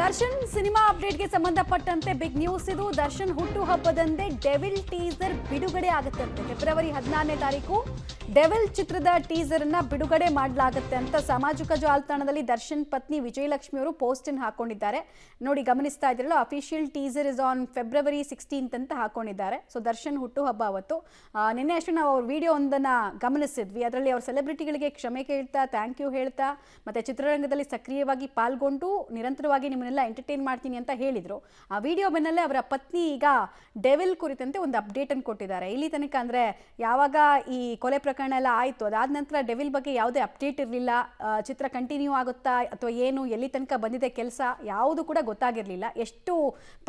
Darshan cinema ಅಪ್ಡೇಟ್ಗೆ ಸಂಬಂಧಪಟ್ಟಂತೆ big news ಇದು. ದರ್ಶನ್ ಹುಟ್ಟು ಹಬ್ಬದಂದೇ ಡೆವಿಲ್ ಟೀಸರ್ ಬಿಡುಗಡೆ ಆಗುತ್ತೆ ಅಂತೆ. ಫೆಬ್ರವರಿ 16ನೇ ತಾರೀಕು ಡೆವಿಲ್ ಚಿತ್ರದ ಟೀಸರ್ ಅನ್ನ ಬಿಡುಗಡೆ ಮಾಡಲಾಗುತ್ತೆ ಅಂತ ಸಾಮಾಜಿಕ ಜಾಲತಾಣದಲ್ಲಿ ದರ್ಶನ್ ಪತ್ನಿ ವಿಜಯಲಕ್ಷ್ಮಿ ಅವರು ಪೋಸ್ಟ್ ಅನ್ನು ಹಾಕೊಂಡಿದ್ದಾರೆ. ನೋಡಿ, ಗಮನಿಸ್ತಾ ಇದ್ರಲ್ಲ, official teaser is on February 16th ಅಂತ ಹಾಕೊಂಡಿದ್ದಾರೆ. ಸೊ ದರ್ಶನ್ ಹುಟ್ಟು ಹಬ್ಬ ಅವತ್ತು. ನಿನ್ನೆ ಅಷ್ಟೇ ನಾವು ಅವ್ರ ವಿಡಿಯೋ ಒಂದನ್ನು ಗಮನಿಸಿದ್ವಿ. ಅದರಲ್ಲಿ ಅವ್ರ ಸೆಲೆಬ್ರಿಟಿಗಳಿಗೆ ಕ್ಷಮೆ ಕೇಳ್ತಾ, ಥ್ಯಾಂಕ್ ಯು ಹೇಳ್ತಾ, ಮತ್ತೆ ಚಿತ್ರರಂಗದಲ್ಲಿ ಸಕ್ರಿಯವಾಗಿ ಪಾಲ್ಗೊಂಡು ನಿರಂತರವಾಗಿ ನಿಮ್ಮನ್ನೆಲ್ಲ ಎಂಟರ್ಟೈನ್ ಮಾಡ್ತೀನಿ ಅಂತ ಹೇಳಿದ್ರು. ಆ ವಿಡಿಯೋ ಬೆನ್ನಲ್ಲೇ ಅವರ ಪತ್ನಿ ಈಗ ಡೆವಿಲ್ ಕುರಿತಂತೆ ಒಂದು ಅಪ್ಡೇಟ್ ಅನ್ನು ಕೊಟ್ಟಿದ್ದಾರೆ. ಇಲ್ಲಿ ತನಕ ಅಂದ್ರೆ ಯಾವಾಗ ಈ ಕೊಲೆ ಪ್ರಕರಣ ಎಲ್ಲ ಆಯಿತು, ಅದಾದ ನಂತರ ಡೆವಿಲ್ ಬಗ್ಗೆ ಯಾವುದೇ ಅಪ್ಡೇಟ್ ಇರಲಿಲ್ಲ. ಚಿತ್ರ ಕಂಟಿನ್ಯೂ ಆಗುತ್ತಾ ಅಥವಾ ಏನು, ಎಲ್ಲಿ ತನಕ ಬಂದಿದೆ ಕೆಲಸ, ಯಾವುದು ಕೂಡ ಗೊತ್ತಾಗಿರಲಿಲ್ಲ. ಎಷ್ಟು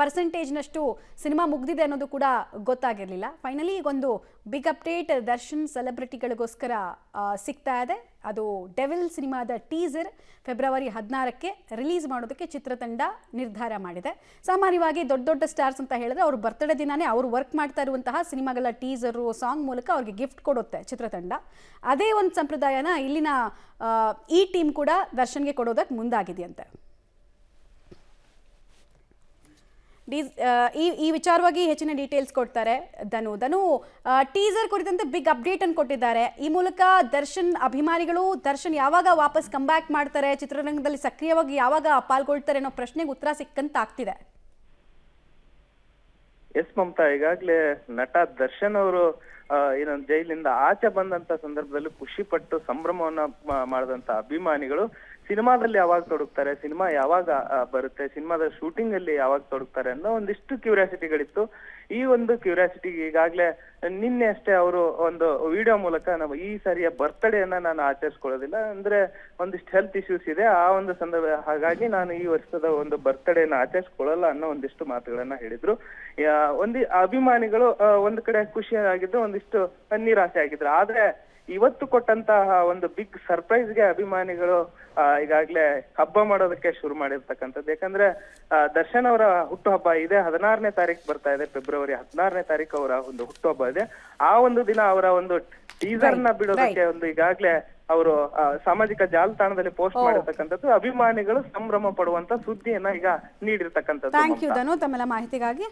ಪರ್ಸೆಂಟೇಜ್ನಷ್ಟು ಸಿನಿಮಾ ಮುಗ್ದಿದೆ ಅನ್ನೋದು ಕೂಡ ಗೊತ್ತಾಗಿರಲಿಲ್ಲ. ಫೈನಲಿ ಈಗೊಂದು ಬಿಗ್ ಅಪ್ಡೇಟ್ ದರ್ಶನ್ ಸೆಲೆಬ್ರಿಟಿಗಳಿಗೋಸ್ಕರ ಸಿಗ್ತಾ ಇದೆ. ಅದು ಡೆವಿಲ್ ಸಿನಿಮಾದ ಟೀಸರ್ ಫೆಬ್ರವರಿ 16ಕ್ಕೆ ರಿಲೀಸ್ ಮಾಡೋದಕ್ಕೆ ಚಿತ್ರತಂಡ ನಿರ್ಧಾರ ಮಾಡಿದೆ. ಸಾಮಾನ್ಯವಾಗಿ ದೊಡ್ಡ ದೊಡ್ಡ ಸ್ಟಾರ್ಸ್ ಅಂತ ಹೇಳಿದ್ರೆ ಅವ್ರ ಬರ್ತ್ಡೇ ದಿನಾನೇ ಅವರು ವರ್ಕ್ ಮಾಡ್ತಾ ಇರುವಂತಹ ಸಿನಿಮಾಗಳ ಟೀಸರು ಸಾಂಗ್ ಮೂಲಕ ಅವ್ರಿಗೆ ಗಿಫ್ಟ್ ಕೊಡುತ್ತೆ ಚಿತ್ರತಂಡ. ಅದೇ ಒಂದು ಸಂಪ್ರದಾಯನ ಇಲ್ಲಿನ ಈ ಟೀಮ್ ಕೂಡ ದರ್ಶನ್ಗೆ ಕೊಡೋದಕ್ಕೆ ಮುಂದಾಗಿದೆಯಂತೆ. ಈ ವಿಚಾರವಾಗಿ ಹೆಚ್ಚಿನ ಡೀಟೇಲ್ಸ್ ಕೊಡ್ತಾರೆ ಧನು. ಟೀಸರ್ ಕುರಿತಂತೆ ಬಿಗ್ ಅಪ್ಡೇಟ್ ಅನ್ನು ಕೊಟ್ಟಿದ್ದಾರೆ. ಈ ಮೂಲಕ ದರ್ಶನ್ ಅಭಿಮಾನಿಗಳು ದರ್ಶನ್ ಯಾವಾಗ ವಾಪಸ್ ಕಮ್ಬ್ಯಾಕ್ ಮಾಡ್ತಾರೆ, ಚಿತ್ರರಂಗದಲ್ಲಿ ಸಕ್ರಿಯವಾಗಿ ಯಾವಾಗ ಪಾಲ್ಗೊಳ್ತಾರೆ ಅನ್ನೋ ಪ್ರಶ್ನೆಗೆ ಉತ್ತರ ಸಿಕ್ಕಂತ ಆಗ್ತಿದೆ. ಎಸ್ ಮಮತಾ, ಈಗಾಗಲೇ ನಟ ದರ್ಶನ್ ಅವರು ಏನೊಂದು ಜೈಲಿಂದ ಆಚೆ ಬಂದಂತ ಸಂದರ್ಭದಲ್ಲಿ ಖುಷಿ ಪಟ್ಟು ಸಂಭ್ರಮವನ್ನ ಮಾಡಿದಂತ ಅಭಿಮಾನಿಗಳು ಸಿನಿಮಾದಲ್ಲಿ ಯಾವಾಗ ತೊಡಗ್ತಾರೆ, ಸಿನಿಮಾ ಯಾವಾಗ ಬರುತ್ತೆ, ಸಿನಿಮಾದ ಶೂಟಿಂಗ್ ಅಲ್ಲಿ ಯಾವಾಗ ತೊಡಗ್ತಾರೆ ಅನ್ನೋ ಒಂದಿಷ್ಟು ಕ್ಯೂರಿಯಾಸಿಟಿಗಳಿತ್ತು. ಈ ಒಂದು ಕ್ಯೂರಿಯಾಸಿಟಿಗೆ ಈಗಾಗಲೇ ನಿನ್ನೆ ಅಷ್ಟೇ ಅವರು ಒಂದು ವಿಡಿಯೋ ಮೂಲಕ ನಾವು ಈ ಸರಿಯ ಬರ್ತ್ಡೇಯನ್ನ ನಾನು ಆಚರಿಸ್ಕೊಳ್ಳೋದಿಲ್ಲ, ಅಂದ್ರೆ ಒಂದಿಷ್ಟು ಹೆಲ್ತ್ ಇಶ್ಯೂಸ್ ಇದೆ, ಆ ಒಂದು ಸಂದರ್ಭ, ಹಾಗಾಗಿ ನಾನು ಈ ವರ್ಷದ ಒಂದು ಬರ್ತ್ಡೇನ ಆಚರಿಸ್ಕೊಳ್ಳಲ್ಲ ಅನ್ನೋ ಒಂದಿಷ್ಟು ಮಾತುಗಳನ್ನ ಹೇಳಿದ್ರು. ಅಭಿಮಾನಿಗಳು ಒಂದ್ ಕಡೆ ಖುಷಿಯಾಗಿದ್ರು, ಒಂದಿಷ್ಟು ನಿರಾಸೆ ಆಗಿದ್ರು. ಆದ್ರೆ ಇವತ್ತು ಕೊಟ್ಟಂತಹ ಒಂದು ಬಿಗ್ ಸರ್ಪ್ರೈಸ್ಗೆ ಅಭಿಮಾನಿಗಳು ಈಗಾಗ್ಲೇ ಹಬ್ಬ ಮಾಡೋದಕ್ಕೆ ಶುರು ಮಾಡಿರ್ತಕ್ಕಂಥದ್ದು. ಯಾಕಂದ್ರೆ ದರ್ಶನ್ ಅವರ ಹುಟ್ಟುಹಬ್ಬ ಇದೆ, 16ನೇ ತಾರೀಕು ಬರ್ತಾ ಇದೆ. ಫೆಬ್ರವರಿ 16ನೇ ತಾರೀಕು ಅವರ ಒಂದು ಹುಟ್ಟುಹಬ್ಬ ಇದೆ. ಆ ಒಂದು ದಿನ ಅವರ ಒಂದು ಟೀಸರ್ ನ ಬಿಡೋದಕ್ಕೆ ಒಂದು ಈಗಾಗ್ಲೇ ಅವರು ಸಾಮಾಜಿಕ ಜಾಲತಾಣದಲ್ಲಿ ಪೋಸ್ಟ್ ಮಾಡಿರ್ತಕ್ಕಂಥದ್ದು. ಅಭಿಮಾನಿಗಳು ಸಂಭ್ರಮ ಪಡುವಂತ ಸುದ್ದಿಯನ್ನ ಈಗ ನೀಡಿರ್ತಕ್ಕಂಥದ್ದು. ಥ್ಯಾಂಕ್ ಯು ಧನು, ತಮ್ಮೆಲ್ಲ ಮಾಹಿತಿಗಾಗಿ.